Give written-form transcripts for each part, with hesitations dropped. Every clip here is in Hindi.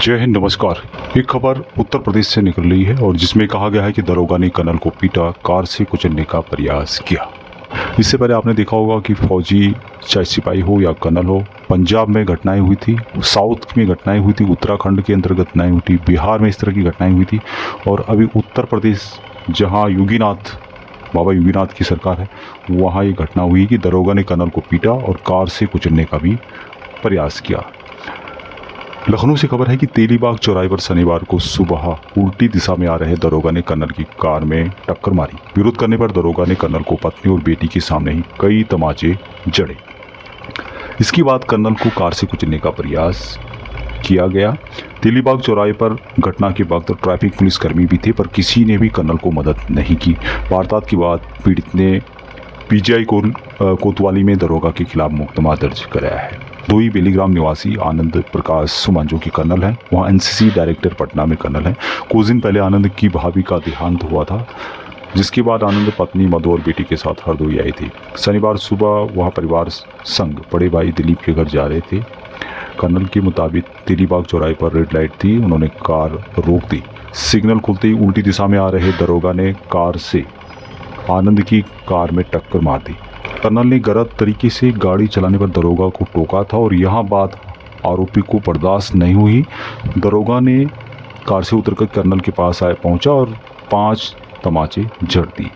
जय हिंद, नमस्कार। एक खबर उत्तर प्रदेश से निकल रही है और जिसमें कहा गया है कि दरोगा ने कर्नल को पीटा, कार से कुचलने का प्रयास किया। इससे पहले आपने देखा होगा कि फौजी, चाहे सिपाही हो या कर्नल हो, पंजाब में घटनाएं हुई थी, साउथ में घटनाएं हुई थी, उत्तराखंड के अंतर्गत घटनाएं हुई थी, बिहार में इस तरह की घटनाएं हुई थी और अभी उत्तर प्रदेश, जहाँ बाबा योगीनाथ की सरकार है, वहाँ ये घटना हुई कि दरोगा ने कर्नल को पीटा और कार से कुचलने का भी प्रयास किया। लखनऊ से खबर है कि तेलीबाग चौराहे पर शनिवार को सुबह उल्टी दिशा में आ रहे दरोगा ने कर्नल की कार में टक्कर मारी। विरोध करने पर दरोगा ने कर्नल को पत्नी और बेटी के सामने ही कई तमाचे जड़े। इसके बाद कर्नल को कार से कुचलने का प्रयास किया गया। तेलीबाग चौराहे पर घटना के वक्त ट्रैफिक पुलिसकर्मी भी थे, पर किसी ने भी कर्नल को मदद नहीं की। वारदात के बाद पीड़ित ने पीजीआई कोतवाली में दरोगा के खिलाफ मुकदमा दर्ज कराया है। दोई बेलीग्राम निवासी आनंद प्रकाश सुमन, जो कि कर्नल हैं, वहाँ एनसीसी डायरेक्टर पटना में कर्नल हैं। कुछ दिन पहले आनंद की भाभी का देहांत हुआ था, जिसके बाद आनंद पत्नी मधु और बेटी के साथ हरदोई आई थी। शनिवार सुबह वह परिवार संग बड़े भाई दिलीप के घर जा रहे थे। कर्नल के मुताबिक तेलीबाग चौराहे पर रेड लाइट थी, उन्होंने कार रोक दी। सिग्नल खुलते ही उल्टी दिशा में आ रहे दरोगा ने कार से आनंद की कार में टक्कर मार दी। कर्नल ने गलत तरीके से गाड़ी चलाने पर दरोगा को टोका था और यहाँ बात आरोपी को बर्दाश्त नहीं हुई। दरोगा ने कार से उतरकर कर्नल के पास पहुंचा और 5 तमाचे जड़ दी।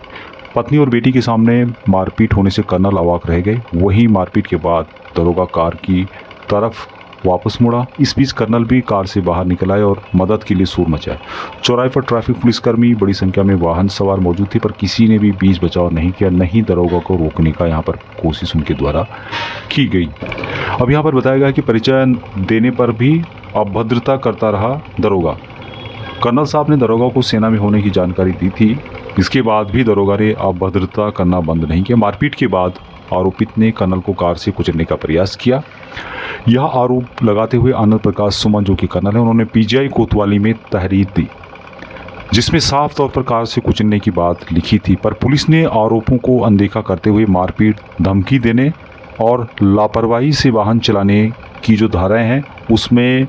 पत्नी और बेटी के सामने मारपीट होने से कर्नल अवाक रह गए। वहीं मारपीट के बाद दरोगा कार की तरफ वापस मुड़ा। इस बीच कर्नल भी कार से बाहर निकल आए और मदद के लिए शोर मचाए। चौराहे पर ट्रैफिक पुलिसकर्मी, बड़ी संख्या में वाहन सवार मौजूद थे, पर किसी ने भी बीच बचाव नहीं किया, नहीं दरोगा को रोकने का यहाँ पर कोशिश उनके द्वारा की गई। अब यहाँ पर बताया गया कि परिचय देने पर भी अभद्रता करता रहा दरोगा। कर्नल साहब ने दरोगा को सेना में होने की जानकारी दी थी। इसके बाद भी दरोगा ने अभद्रता करना बंद नहीं किया। मारपीट के बाद आरोपित ने कर्नल को कार से कुचलने का प्रयास किया। यह आरोप लगाते हुए आनंद प्रकाश सुमन, जो कि कर्नल है, उन्होंने पीजीआई कोतवाली में तहरीर दी, जिसमें साफ तौर पर कार से कुचलने की बात लिखी थी, पर पुलिस ने आरोपों को अनदेखा करते हुए मारपीट, धमकी देने और लापरवाही से वाहन चलाने की जो धाराएं हैं, उसमें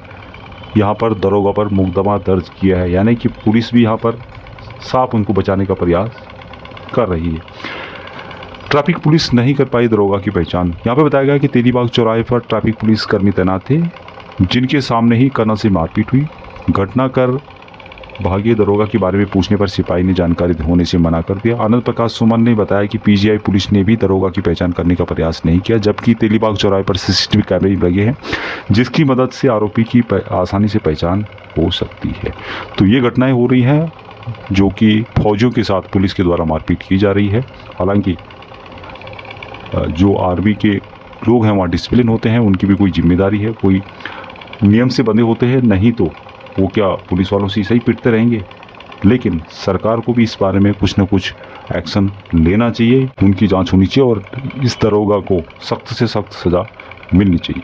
यहाँ पर दरोगा पर मुकदमा दर्ज किया है। यानी कि पुलिस भी यहाँ पर साफ उनको बचाने का प्रयास कर रही है। ट्रैफिक पुलिस नहीं कर पाई दरोगा की पहचान। यहाँ पे बताया गया कि तेलीबाग चौराहे पर ट्रैफिक पुलिस कर्मी तैनात थे, जिनके सामने ही कर्नल से मारपीट हुई। घटना कर भागे दरोगा के बारे में पूछने पर सिपाही ने जानकारी होने से मना कर दिया। आनंद प्रकाश सुमन ने बताया कि पीजीआई पुलिस ने भी दरोगा की पहचान करने का प्रयास नहीं किया, जबकि तेलीबाग चौराहे पर सीसीटीवी कैमरे लगे हैं, जिसकी मदद से आरोपी की आसानी से पहचान हो सकती है। तो ये घटनाएं हो रही हैं, जो कि फौजियों के साथ पुलिस के द्वारा मारपीट की जा रही है। हालांकि जो आर्मी के लोग हैं वहाँ डिसिप्लिन होते हैं, उनकी भी कोई जिम्मेदारी है, कोई नियम से बंधे होते हैं, नहीं तो वो क्या पुलिस वालों से सही पिटते रहेंगे। लेकिन सरकार को भी इस बारे में कुछ न कुछ एक्शन लेना चाहिए, उनकी जांच होनी चाहिए और इस दरोगा को सख्त से सख्त सज़ा मिलनी चाहिए।